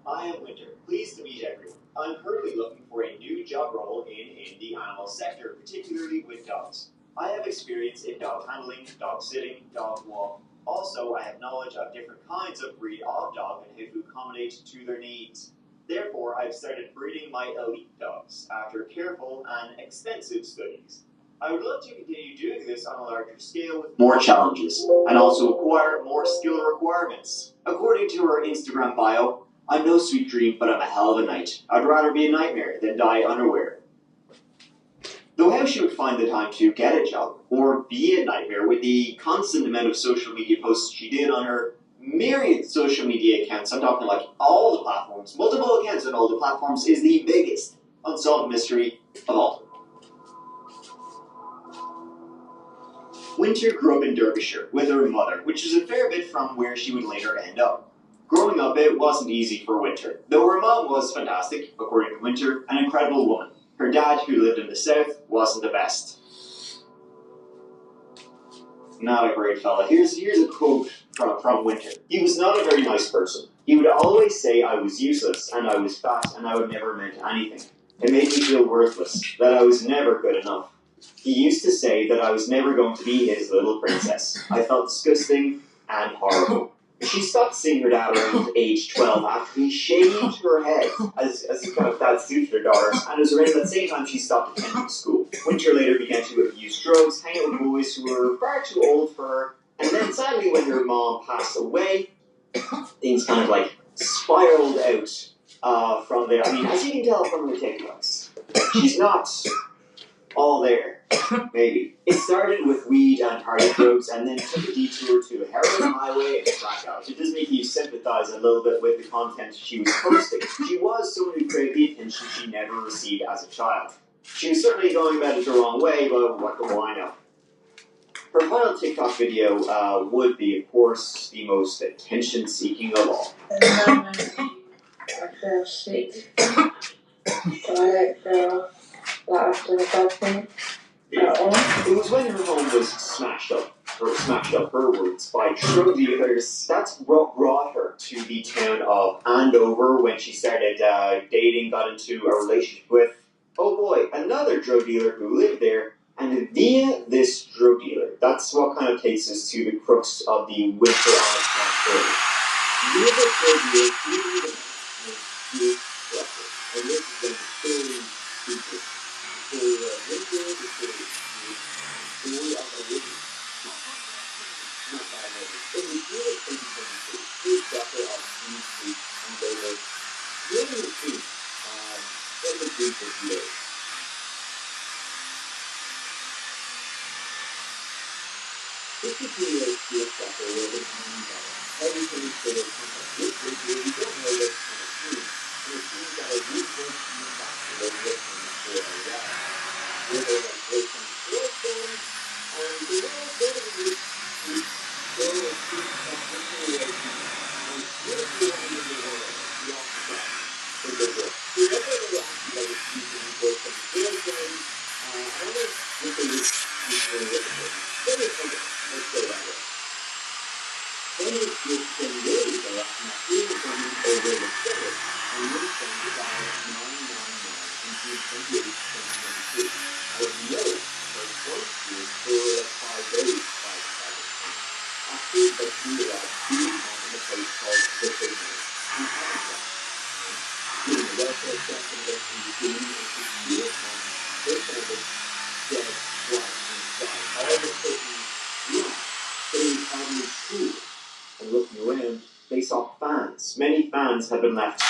I am Winter, pleased to meet everyone. I'm currently looking for a new job role in the animal sector, particularly with dogs. I have experience in dog handling, dog sitting, dog walk. Also, I have knowledge of different kinds of breed of dog and how to accommodate to their needs. Therefore, I've started breeding my elite dogs after careful and extensive studies. I would love to continue doing this on a larger scale with more challenges, and also acquire more skill requirements. According to her Instagram bio, I'm no sweet dream, but I'm a hell of a knight. I'd rather be a nightmare than die unaware. Though how she would find the time to get a job, or be a nightmare with the constant amount of social media posts she did on her myriad social media accounts, I'm talking like all the platforms, multiple accounts on all the platforms, is the biggest unsolved mystery of all. Winter grew up in Derbyshire with her mother, which is a fair bit from where she would later end up. Growing up, it wasn't easy for Winter, though her mom was fantastic, according to Winter, an incredible woman. Her dad, who lived in the south, wasn't the best. Not a great fella. Here's a quote from Winter. He was not a very nice person. He would always say I was useless, and I was fat, and I would never amount to anything. It made me feel worthless, that I was never good enough. He used to say that I was never going to be his little princess. I felt disgusting and horrible. She stopped seeing her dad around age 12 after he shaved her head, as kind of that suited her daughters, and it was around that same time she stopped attending school. Winter later began to use drugs, hang out with boys who were far too old for her, and then sadly when her mom passed away, things kind of like spiraled out from there. I mean, as you can tell from the TikToks, she's not all there. Maybe. It started with weed and party drugs and then took a detour to a heroin highway and crack out. It does make you sympathize a little bit with the content she was posting. She was someone who craved the attention she never received as a child. She was certainly going about it the wrong way, but what do I know? Her final TikTok video would be, of course, the most attention-seeking of all. I feel sick. It was when her home was smashed up, her words, by drug dealers. That's what brought her to the town of Andover when she started dating, got into a relationship with, oh boy, another drug dealer who lived there. And via this drug dealer, that's what kind of takes us to the crux of the Winter on story. Via the drug dealer, he made a man and this is when the story begins. So, Winter, the story of a woman. Not by a woman. In the year of 2022, he was doctor of New Street, and they were living in the street in the street for 2 days. This is the year doctor will be on everything is good. This is where we don't know what's on the street. And it seems that a good person is not to live with him for a while. Where they have great some girlfriends, and they all go to the street, go and see some situation, and beautiful woman in the world, she also got in the world. Whoever they were acting like a street and go from the girlfriend, I don't know if they would be doing it. Very simple, let's go that way. Then it's just been really the last night, we were coming over the city, and we spent about 999 in June 28, 2022. I was noticed for first year for 5 days by the after the period of being on in a place called the Figment in Habitat. Doing the welfare check and then from the beginning of the year on their family, dead, blind, and inside. However, taking lunch, they probably cool. And looking around, they saw fans. Many fans had been left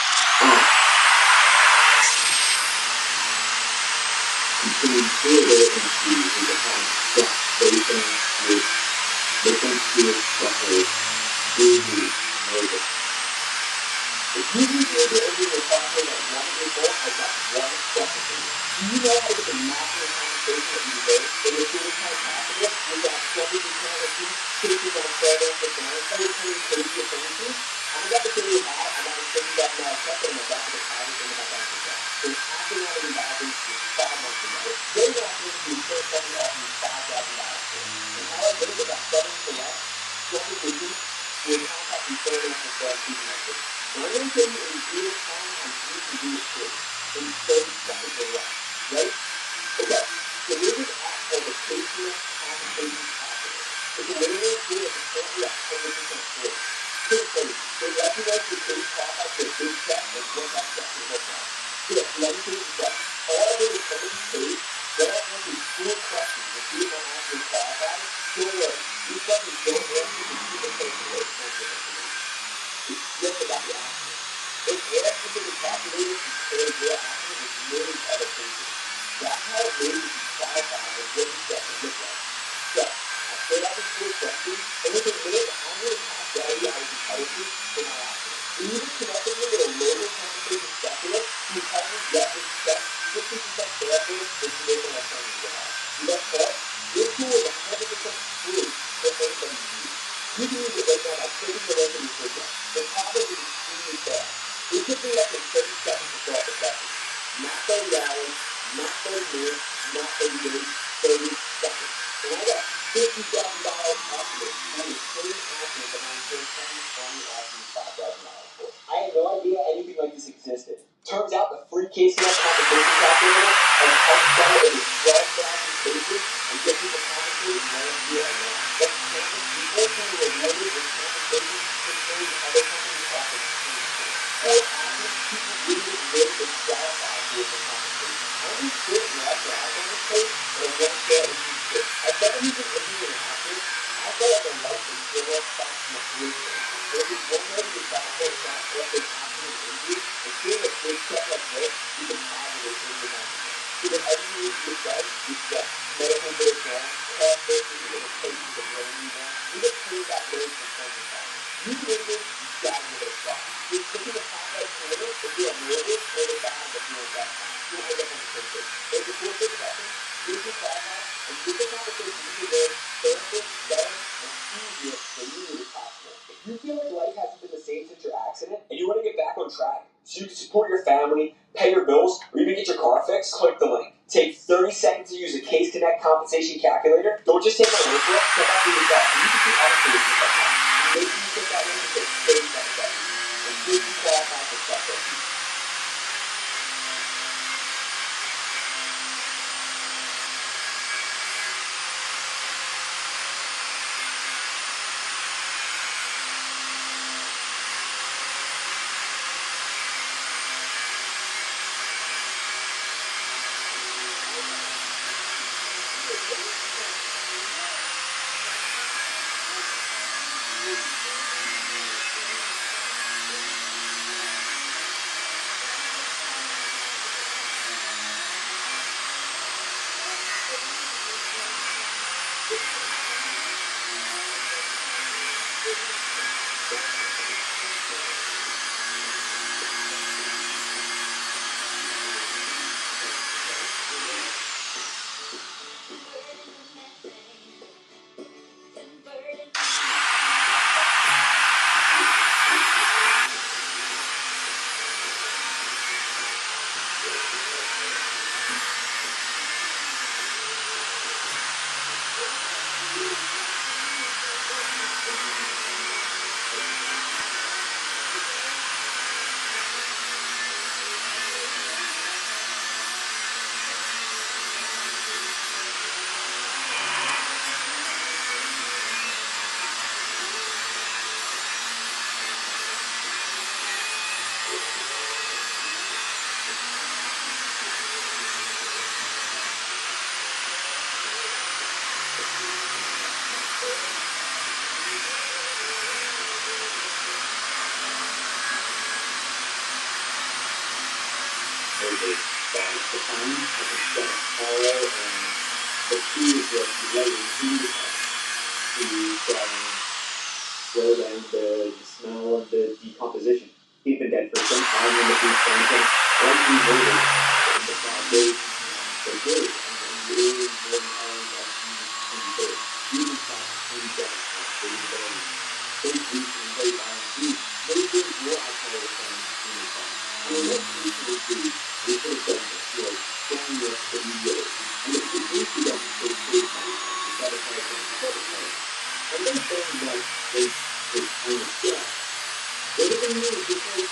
on. Continuing further into the house, that they think with suffering, really murder. If you do the over the conversation that one people, I got one question for you. Do you know how to get the national conversation that you did? That you're feeling kind of confident with that 70% of you taking on further for parents? I was telling you your fancies. I got to tell you how I got to tell you that second in the back of the college in the back of the class. So after that in the bathroom, 5 months ago, they walked into the first time off me $5,000. And how I did it about 7 to less, 20 with contact and further for 12 people. When I'm going to tell you in real time on you can do it too. In 30 seconds or less, right? Okay, so there's this app called the KOE.MOVEMENTS calculator. It's a linear tool that's apparently 100% free. Pretty crazy. It recognizes the case pop up to a big check and what that check will look like. Here, let me take a step. All I did is come to this page, then I answered 4 questions and see if my answer is qualified. Don't worry, these questions don't answer the super personal or sensitive information. It's just about the accident. It asks if the calculator compares your accident with millions of other cases. That's how it knows if you qualify and what the check will look like. So, I fill out the 4 questions, and within minutes, I'm going to pass value I was entitled to for my accident. We even connected me with a local compensation specialist who helped me get this check 50% faster than traditional alternatives would have. The best part? This tool is 100% free for anybody to use. You can use it right now by clicking the link in this video. The process is extremely fast. It took me less than 30 seconds to start the session. Not 30 hours, not 30 minutes, not 30 days, 30 seconds. And I got $50,000 off of it on the same accident that my insurance company only offered me $5,000 for. I had no idea anything like this existed. Turns out the free KOE compensation calculator has helped settle over 12,000 cases and get people compensated right here and now. That's counting people who were rewarded with compensation compared to other companies offering the same thing. Or accidents people really didn't really qualify for the compensation. I'm just sitting there after I on this page, but I won't share with you too. As someone who's been injured in an accident, I felt like my life was zero back to my career. But if it's one way to get back on track after an accident or injury, and seeing a big check like this, you can positive injure my insurance. So whatever you need to get done, it's done. Medical breakdown, car fixes, you get a case of the brain you want. You get paid back those from time to time. You get injured, you gotta give it a shot. Just click in the top right corner if you're a nervous or the bottom if you're a vet. You'll end up on the same page. Make it 4 quick questions, choose your qualify, and get the compensation you deserve faster, better, and easier than you need as possible. If you feel like life hasn't been the same since your accident, and you want to get back on track so you can support your family, pay your bills, or even get your car fixed, click the link. Take 30 seconds to use the Case Connect compensation calculator. Don't just take my word for it, check out for yourself. And you can see other solutions like that. Make sure you click that link and take 30 seconds. And see if you qualify for stuff like this. Okay, that's the time. I can set a follow, and the key is that you let it feed to slow down the smell of the decomposition. He's been dead for some time when the food function, once you move it, the 5 days, so good, and really more than hours of the you can stop 3 seconds after you've been very weak and very violent food. Those things will alcohol return in your car. I mean, what you should do, we should have done this, trying this immediately. And if you do see that, so it's very fine. It's better for us than the other. And those things like this kind of stuff, everything new is just like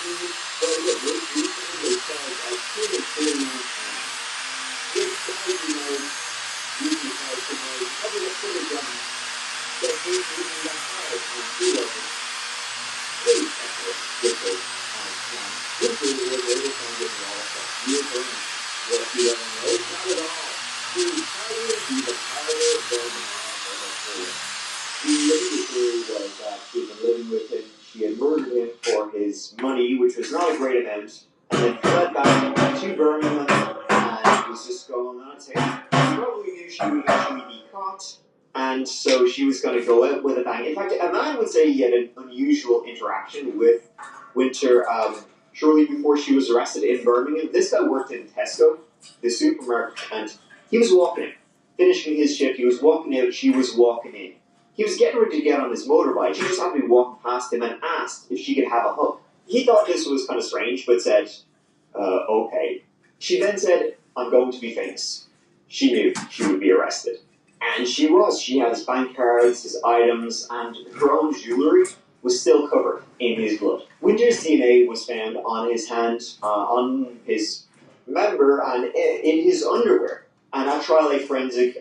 she doesn't know, not at all. She was partying even harder than her. The immediate theory was that she had been living with him, she had murdered him for his money, which was not a great amount, and then fled back to Birmingham and was just going on saying she probably knew she would eventually be caught, and so she was going to go out with a bang. In fact, a man would say he had an unusual interaction with Winter shortly before she was arrested in Birmingham. This guy worked in Tesco, the supermarket, and he was walking in, finishing his shift, he was walking out, she was walking in. He was getting ready to get on his motorbike. She just happened to be walking past him and asked if she could have a hug. He thought this was kind of strange, but said, okay. She then said, I'm going to be famous. She knew she would be arrested. And she was. She had his bank cards, his items, and her own jewellery was still covered in his blood. Winter's DNA was found on his hand, on his member, and in his underwear. And at trial, a forensic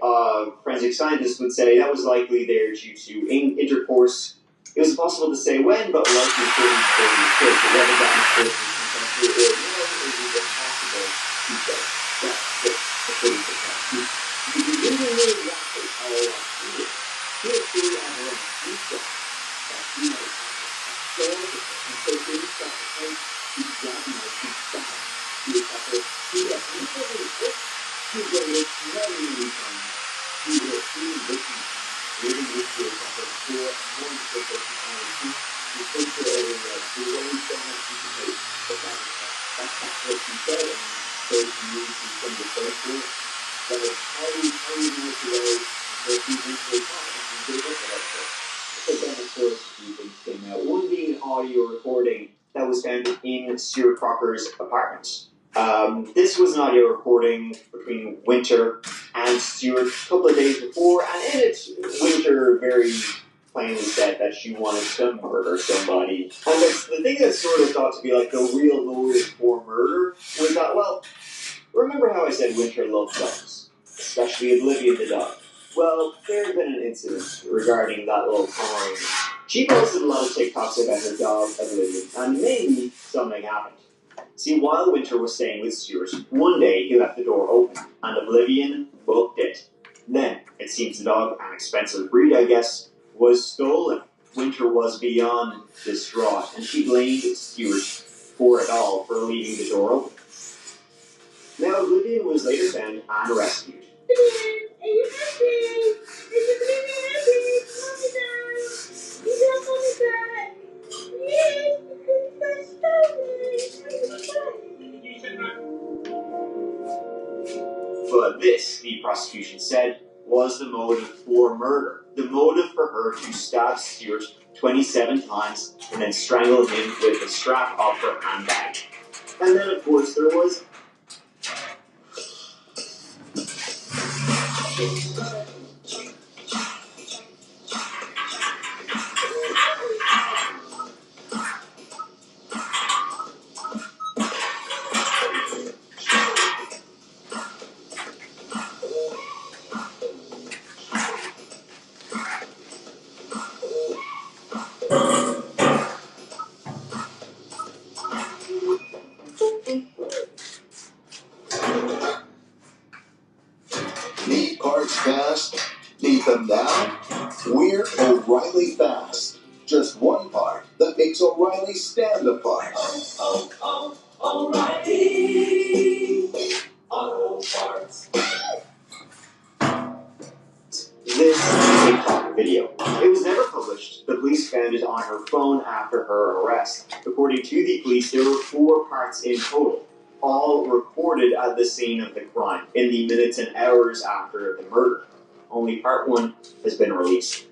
scientist would say that was likely there due to intercourse. It was impossible to say when, but likely certain things. Whether that was consensual or no, it was impossible to say. That's it. According to the you can really know exactly how she did. She had figured out her own future that she might have a soul, and so things got to point to exactly how she stopped. She was after she had really she was going to look very fun. She was really looking really good for more wonderful personality. She takes her over like she was always so much she could take, but that's what she said, and so she knew she was going to first work. But how do you know today that she eventually caught and she gave up at that. But then of course a few things came out. One being an audio recording that was found in Stuart Crocker's apartment. This was an audio recording between Winter and Stuart a couple of days before, and in it, Winter very plainly said that she wanted to murder somebody. And the thing that's sort of thought to be like the real motive for murder was that, well, remember how I said Winter loved dogs, especially Oblivion the dog? Well, there had been an incident regarding that little Pomeranian. She posted a lot of TikToks about her dog, Oblivion, and maybe something happened. See, while Winter was staying with Stuart, one day he left the door open, and Oblivion booked it. Then, it seems the dog, an expensive breed I guess, was stolen. Winter was beyond distraught, and she blamed Stuart for it all, for leaving the door open. Now, Oblivion was later found and rescued. Are you happy? Is Oblivion happy? Mommy down. You got mommy back. Yes, because that's But this, the prosecution said, was the motive for murder. The motive for her to stab Stuart 27 times and then strangle him with the strap of her handbag. And then, of course, there was... Need parts fast? Need them now? We're O'Reilly Fast. Just one part that makes O'Reilly stand apart. O'Reilly Auto Parts. This is a TikTok video. It was never published. The police found it on her phone after her arrest. According to the police, there were 4 parts in total, all recorded at the scene of the crime, in the minutes and hours after the murder. Only part 1 has been released.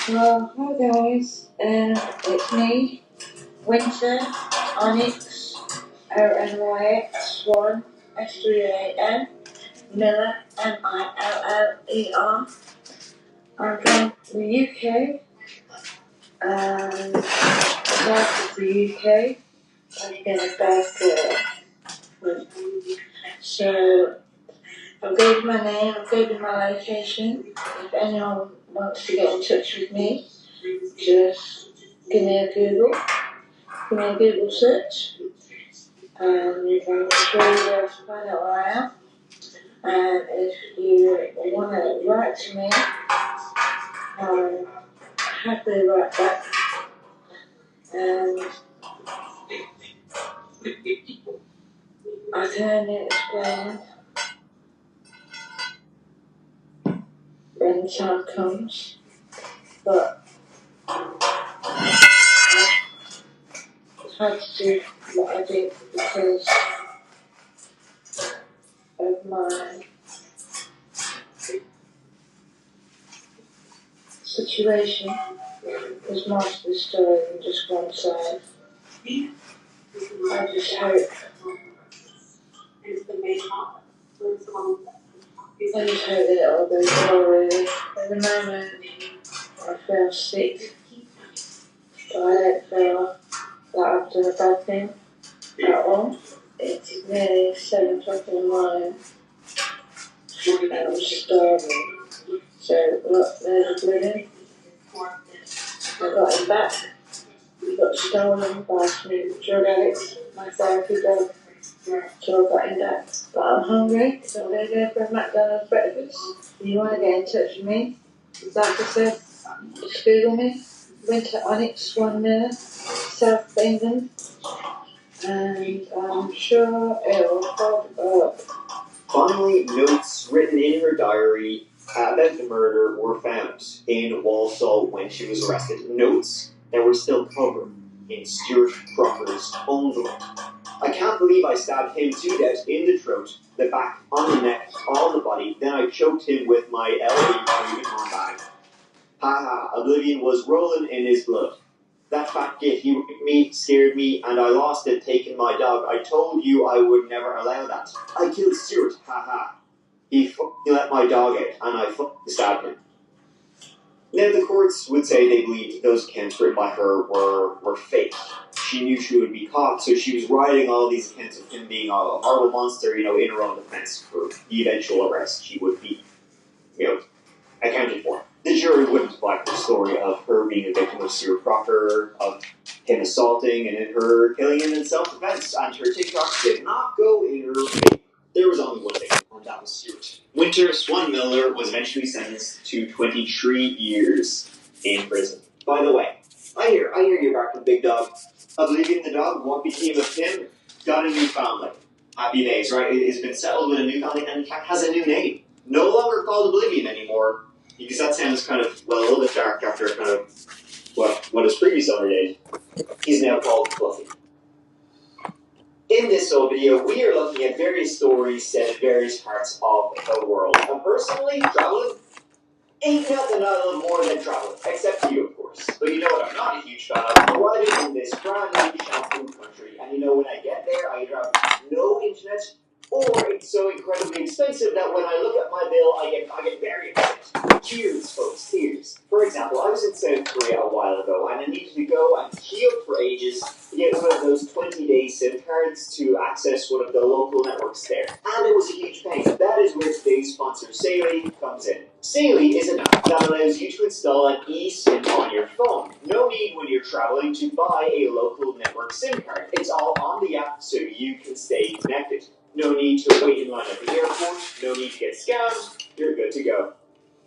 Well, hi guys, it's me, Winter, Onyx, ONYX1, S3AN, Miller, MILLER. I'm from the UK, and south of the UK. I've been about so I've gave you my name, I've gave you my location. If anyone wants to get in touch with me, just give me a Google search, and you can really find out where I am. And if you want to write to me, I'll happily write back. And I can only explain when the time comes, but I've had to do what I did because of my situation. There's more to the story than just one side. I just hope that it all goes well, really. At the moment, I feel sick, but I don't feel that I've done a bad thing at all. It's nearly 7 o'clock in the morning, and I'm starving. So, look, there's a balloon. I got him back. He got stolen by some drug addicts, my therapy dog. So I got him back. But I'm hungry, so I'm going to go for a McDonald's breakfast. If you want to get in touch with me, like I said, just Google me. Winter Onyx, Swan Miller, South England. And I'm sure it'll pop up. Finally, notes written in her diary about the murder were found in Walsall when she was arrested. Notes that were still covered in Stuart Crocker's own blood. I can't believe I stabbed him to death in the throat, the back, on the neck, on the body, then I choked him with my LV Louis Vuitton bag. Ha, oblivion was rolling in his blood. That fat git, he raped me, scared me, and I lost it taking my dog. I told you I would never allow that. I killed Stuart, ha. He let my dog out, and I stabbed him. Now the courts would say they believed those accounts written by her were fake. She knew she would be caught, so she was writing all these accounts of him being a horrible monster, in her own defense for the eventual arrest. She would be, accounted for. The jury wouldn't buy her story of her being a victim of Stuart Crocker, of him assaulting, and in her killing him in self-defense, and her TikTok did not go in her favor. There was only one victim, and that was Stuart. Winter Swan Miller was eventually sentenced to 23 years in prison. By the way, I hear you're barking, big dog. Oblivion the dog, what became of him? Got a new family. Happy days, right? It's been settled with a new family, and in fact has a new name. No longer called Oblivion anymore, because that sounds kind of, a little bit dark after kind of, what his previous owner did. He's now called Fluffy. In this whole video, we are looking at various stories set in various parts of the world. And personally, traveling ain't nothing I love more than traveling, except you, of course. But you know what I'm not a huge fan of? Arriving in this brand new shampoo country. And when I get there, I either have no internet, or it's so incredibly expensive that when I look at my bill, I get very upset. Cheers, folks, cheers. For example, I was in South Korea a while ago, and I needed to go and queue up for ages to get one of those 20-day SIM cards to access one of the local networks there. And it was a huge pain. That is where today's sponsor, Saily, comes in. Saily is an app that allows you to install an eSIM on your phone. No need when you're traveling to buy a local network SIM card. It's all on the app so you can stay connected. No need to wait in line at the airport, no need to get scammed, you're good to go.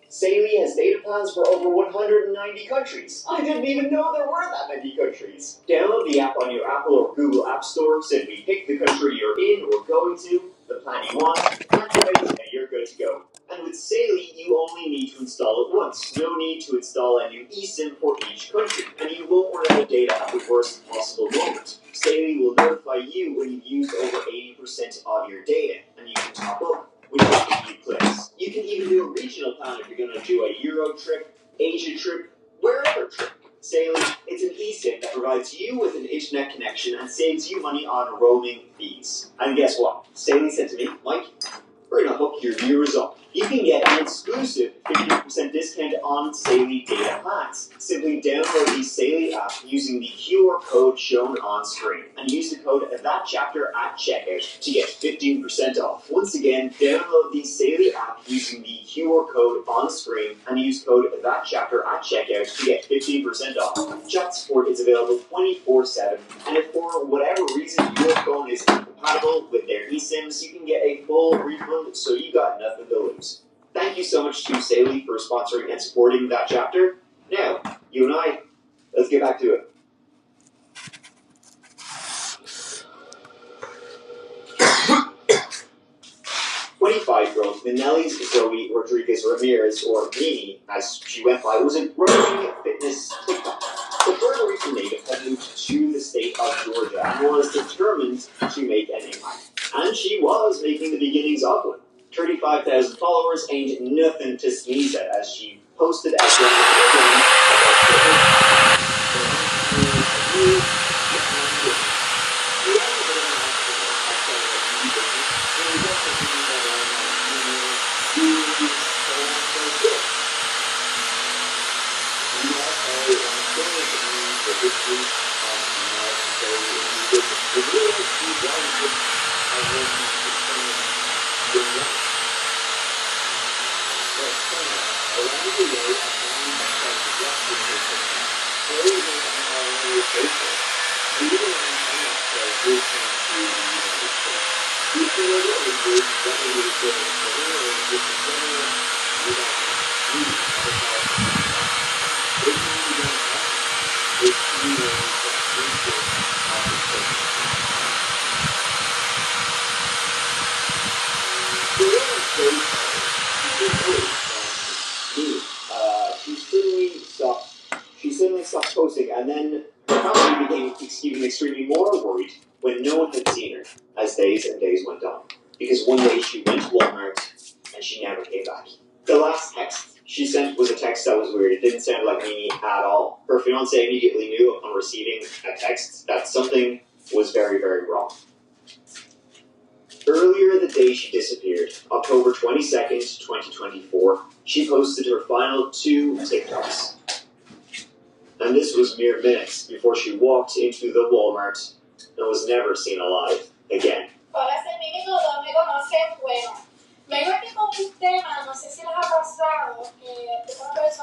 Saily has data plans for over 190 countries. I didn't even know there were that many countries. Download the app on your Apple or Google App Store, simply pick the country you're in or going to, the plan you want, activate, and you're good to go. And with Saily, you only need to install it once. No need to install a new eSIM for each country, and you won't run out of data at the worst possible moment. Saily will notify you when you've used over 80% of your data, and you can top up with just a few clicks. You can even do a regional plan if you're going to do a Euro trip, Asia trip, wherever trip. Saily, it's an eSIM that provides you with an internet connection and saves you money on roaming fees. And guess what? Saily said to me, Mike, we're going to hook your viewers up. You can get an exclusive 50% discount on Saily data plans. Simply download the Saily app using the QR code shown on screen and use the code THATCHAPTER at checkout to get 15% off. Once again, download the Saily app using the QR code on screen and use code THATCHAPTER at checkout to get 15% off. Chat support is available 24/7, and if for whatever reason your phone is compatible with their eSIMs, you can get a full refund, so you got nothing to lose. Thank you so much to Saley for sponsoring and supporting that chapter. Now, you and I, let's get back to it. "25-year-old Minelli's Zoe Rodriguez Ramirez, or Mimi, as she went by, was a growing fitness TikTok. The Puerto Rican native had moved to the state of Georgia and was determined to make an impact. And she was making the beginnings of one. 35,000 followers ain't nothing to sneeze at, as she posted at the She suddenly stopped posting, and then the family became even extremely more worried when no one had seen her as days and days went on. Because one day she went to Walmart and she never came back. The last text she sent was a text that was weird. It didn't sound like Mimi at all. Her fiance immediately knew upon receiving a text that something was very, very wrong. Earlier the day she disappeared, October 22nd, 2024, she posted her final 2 TikToks. And this was mere minutes before she walked into the Walmart and was never seen alive again. Hola, ese mini todo me conoce, bueno. Vengo aquí con un tema, no sé si les ha pasado, que una persona